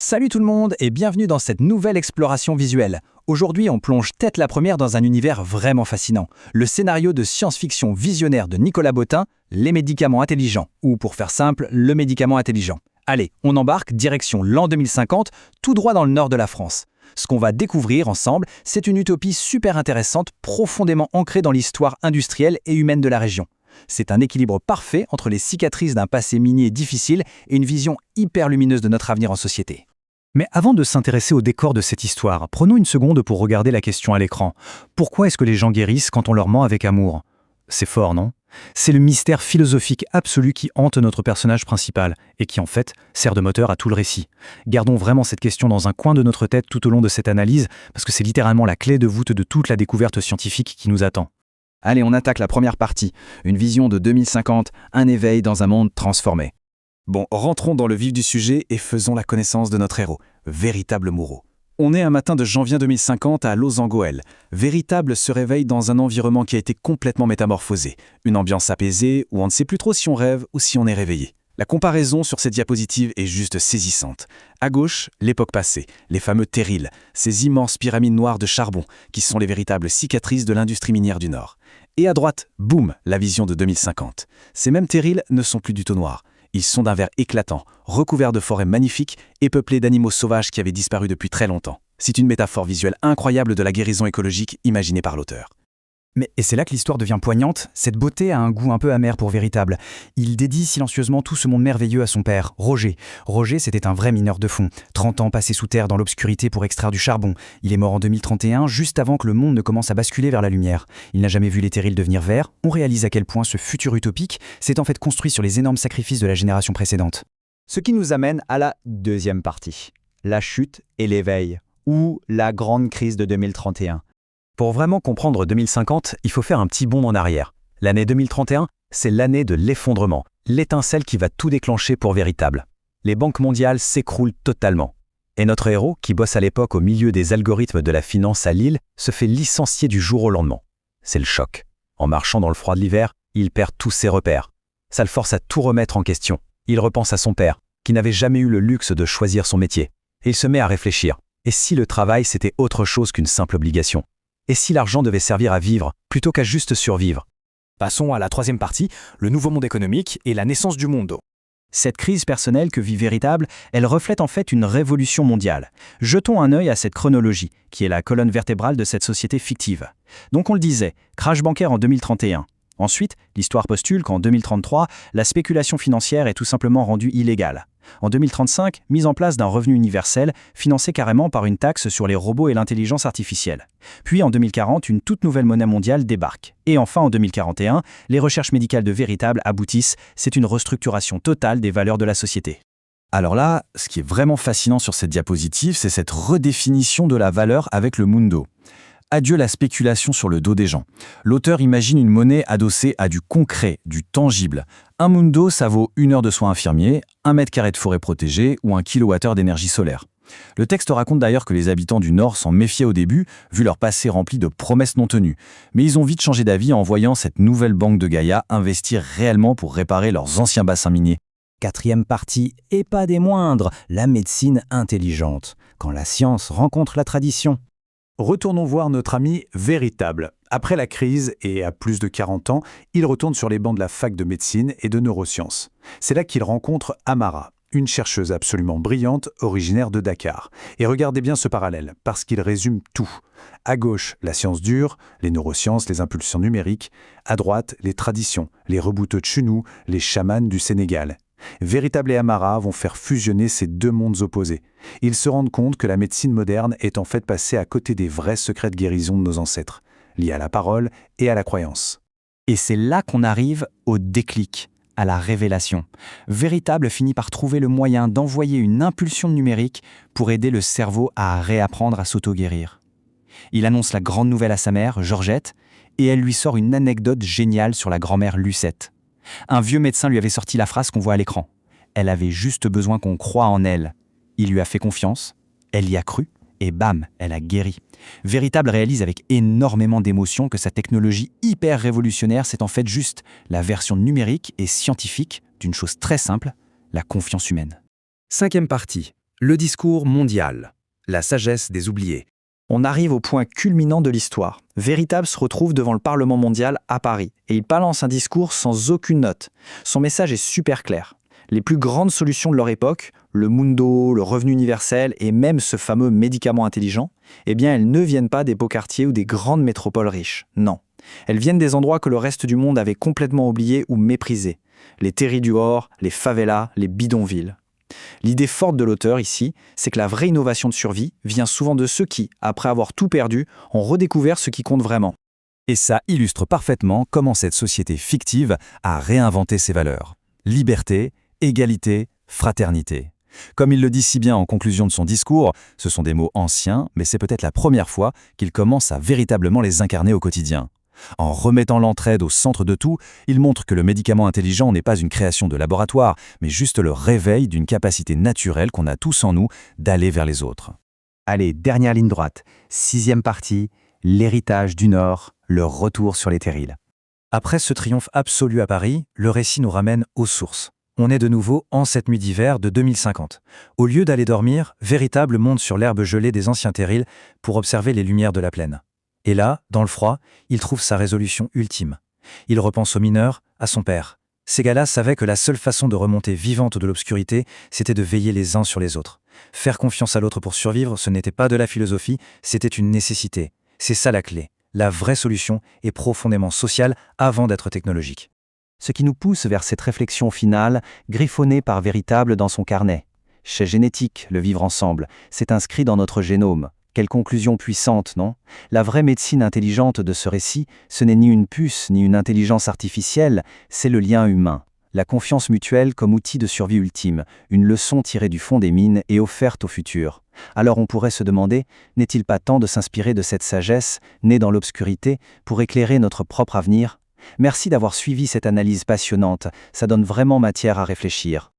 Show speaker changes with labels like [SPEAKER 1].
[SPEAKER 1] Salut tout le monde et bienvenue dans cette nouvelle exploration visuelle. Aujourd'hui, on plonge tête la première dans un univers vraiment fascinant. Le scénario de science-fiction visionnaire de Nicolas Bottin, Les médicaments intelligents, ou pour faire simple, Le médicament intelligent. Allez, on embarque direction l'an 2050, tout droit dans le nord de la France. Ce qu'on va découvrir ensemble, c'est une utopie super intéressante, profondément ancrée dans l'histoire industrielle et humaine de la région. C'est un équilibre parfait entre les cicatrices d'un passé minier difficile et une vision hyper lumineuse de notre avenir en société. Mais avant de s'intéresser au décor de cette histoire, prenons une seconde pour regarder la question à l'écran. Pourquoi est-ce que les gens guérissent quand on leur ment avec amour? C'est fort, non? C'est le mystère philosophique absolu qui hante notre personnage principal et qui, en fait, sert de moteur à tout le récit. Gardons vraiment cette question dans un coin de notre tête tout au long de cette analyse, parce que c'est littéralement la clé de voûte de toute la découverte scientifique qui nous attend.
[SPEAKER 2] Allez, on attaque la première partie. Une vision de 2050, un éveil dans un monde transformé.
[SPEAKER 3] Bon, rentrons dans le vif du sujet et faisons la connaissance de notre héros, Véritable Moreau. On est un matin de janvier 2050 à Lausanne-Goël. Véritable se réveille dans un environnement qui a été complètement métamorphosé. Une ambiance apaisée où on ne sait plus trop si on rêve ou si on est réveillé. La comparaison sur cette diapositive est juste saisissante. À gauche, l'époque passée, les fameux terrils, ces immenses pyramides noires de charbon qui sont les véritables cicatrices de l'industrie minière du Nord. Et à droite, boum, la vision de 2050. Ces mêmes terrils ne sont plus du tout noirs. Ils sont d'un vert éclatant, recouverts de forêts magnifiques et peuplés d'animaux sauvages qui avaient disparu depuis très longtemps. C'est une métaphore visuelle incroyable de la guérison écologique imaginée par l'auteur.
[SPEAKER 1] Et c'est là que l'histoire devient poignante. Cette beauté a un goût un peu amer pour Véritable. Il dédie silencieusement tout ce monde merveilleux à son père, Roger. Roger, c'était un vrai mineur de fond. 30 ans passés sous terre dans l'obscurité pour extraire du charbon. Il est mort en 2031, juste avant que le monde ne commence à basculer vers la lumière. Il n'a jamais vu les terrils devenir verts. On réalise à quel point ce futur utopique s'est en fait construit sur les énormes sacrifices de la génération précédente.
[SPEAKER 4] Ce qui nous amène à la deuxième partie, la chute et l'éveil, ou la grande crise de 2031.
[SPEAKER 1] Pour vraiment comprendre 2050, il faut faire un petit bond en arrière. L'année 2031, c'est l'année de l'effondrement, l'étincelle qui va tout déclencher pour Véritable. Les banques mondiales s'écroulent totalement. Et notre héros, qui bosse à l'époque au milieu des algorithmes de la finance à Lille, se fait licencier du jour au lendemain. C'est le choc. En marchant dans le froid de l'hiver, il perd tous ses repères. Ça le force à tout remettre en question. Il repense à son père, qui n'avait jamais eu le luxe de choisir son métier. Et il se met à réfléchir. Et si le travail, c'était autre chose qu'une simple obligation? Et si l'argent devait servir à vivre, plutôt qu'à juste survivre?
[SPEAKER 5] Passons à la troisième partie, le nouveau monde économique et la naissance du Mondo.
[SPEAKER 1] Cette crise personnelle que vit Véritable, elle reflète en fait une révolution mondiale. Jetons un œil à cette chronologie, qui est la colonne vertébrale de cette société fictive. Donc on le disait, crash bancaire en 2031. Ensuite, l'histoire postule qu'en 2033, la spéculation financière est tout simplement rendue illégale. En 2035, mise en place d'un revenu universel, financé carrément par une taxe sur les robots et l'intelligence artificielle. Puis en 2040, une toute nouvelle monnaie mondiale débarque. Et enfin en 2041, les recherches médicales de Véritable aboutissent, c'est une restructuration totale des valeurs de la société.
[SPEAKER 3] Alors là, ce qui est vraiment fascinant sur cette diapositive, c'est cette redéfinition de la valeur avec le Mundo. Adieu la spéculation sur le dos des gens. L'auteur imagine une monnaie adossée à du concret, du tangible. Un Mundo, ça vaut 1 heure de soins infirmiers, 1 mètre carré de forêt protégée ou 1 kWh d'énergie solaire. Le texte raconte d'ailleurs que les habitants du Nord s'en méfiaient au début, vu leur passé rempli de promesses non tenues. Mais ils ont vite changé d'avis en voyant cette nouvelle banque de Gaïa investir réellement pour réparer leurs anciens bassins miniers.
[SPEAKER 4] Quatrième partie, et pas des moindres, la médecine intelligente, quand la science rencontre la tradition.
[SPEAKER 6] Retournons voir notre ami Véritable. Après la crise et à plus de 40 ans, il retourne sur les bancs de la fac de médecine et de neurosciences. C'est là qu'il rencontre Amara, une chercheuse absolument brillante, originaire de Dakar. Et regardez bien ce parallèle, parce qu'il résume tout. À gauche, la science dure, les neurosciences, les impulsions numériques. À droite, les traditions, les rebouteux de Chunou, les chamans du Sénégal. Véritable et Amara vont faire fusionner ces deux mondes opposés. Ils se rendent compte que la médecine moderne est en fait passée à côté des vrais secrets de guérison de nos ancêtres, liés à la parole et à la croyance.
[SPEAKER 1] Et c'est là qu'on arrive au déclic, à la révélation. Véritable finit par trouver le moyen d'envoyer une impulsion numérique pour aider le cerveau à réapprendre à s'auto-guérir. Il annonce la grande nouvelle à sa mère, Georgette, et elle lui sort une anecdote géniale sur la grand-mère Lucette. Un vieux médecin lui avait sorti la phrase qu'on voit à l'écran. Elle avait juste besoin qu'on croie en elle. Il lui a fait confiance, elle y a cru, et bam, elle a guéri. Véritable réalise avec énormément d'émotion que sa technologie hyper révolutionnaire, c'est en fait juste la version numérique et scientifique d'une chose très simple, la confiance humaine.
[SPEAKER 2] Cinquième partie, Le discours mondial, la sagesse des oubliés.
[SPEAKER 1] On arrive au point culminant de l'histoire. Véritable se retrouve devant le Parlement mondial à Paris et il balance un discours sans aucune note. Son message est super clair. Les plus grandes solutions de leur époque, le mundo, le revenu universel et même ce fameux médicament intelligent, eh bien elles ne viennent pas des beaux quartiers ou des grandes métropoles riches. Non. Elles viennent des endroits que le reste du monde avait complètement oubliés ou méprisés. Les terris du Or, les favelas, les bidonvilles. L'idée forte de l'auteur ici, c'est que la vraie innovation de survie vient souvent de ceux qui, après avoir tout perdu, ont redécouvert ce qui compte vraiment.
[SPEAKER 3] Et ça illustre parfaitement comment cette société fictive a réinventé ses valeurs. Liberté, égalité, fraternité. Comme il le dit si bien en conclusion de son discours, ce sont des mots anciens, mais c'est peut-être la première fois qu'il commence à véritablement les incarner au quotidien. En remettant l'entraide au centre de tout, il montre que le médicament intelligent n'est pas une création de laboratoire, mais juste le réveil d'une capacité naturelle qu'on a tous en nous d'aller vers les autres.
[SPEAKER 4] Allez, dernière ligne droite. 6e partie, l'héritage du Nord, le retour sur les terrils.
[SPEAKER 5] Après ce triomphe absolu à Paris, le récit nous ramène aux sources. On est de nouveau en cette nuit d'hiver de 2050. Au lieu d'aller dormir, Véritable monte sur l'herbe gelée des anciens terrils pour observer les lumières de la plaine. Et là, dans le froid, il trouve sa résolution ultime. Il repense aux mineurs, à son père. Ces gars-là savaient que la seule façon de remonter vivante de l'obscurité, c'était de veiller les uns sur les autres. Faire confiance à l'autre pour survivre, ce n'était pas de la philosophie, c'était une nécessité. C'est ça la clé. La vraie solution est profondément sociale avant d'être technologique.
[SPEAKER 4] Ce qui nous pousse vers cette réflexion finale, griffonnée par Véritable dans son carnet. Chez Génétique, le vivre ensemble, c'est inscrit dans notre génome. Quelle conclusion puissante, non? La vraie médecine intelligente de ce récit, ce n'est ni une puce, ni une intelligence artificielle, c'est le lien humain. La confiance mutuelle comme outil de survie ultime, une leçon tirée du fond des mines et offerte au futur. Alors on pourrait se demander, n'est-il pas temps de s'inspirer de cette sagesse, née dans l'obscurité, pour éclairer notre propre avenir? Merci d'avoir suivi cette analyse passionnante, ça donne vraiment matière à réfléchir.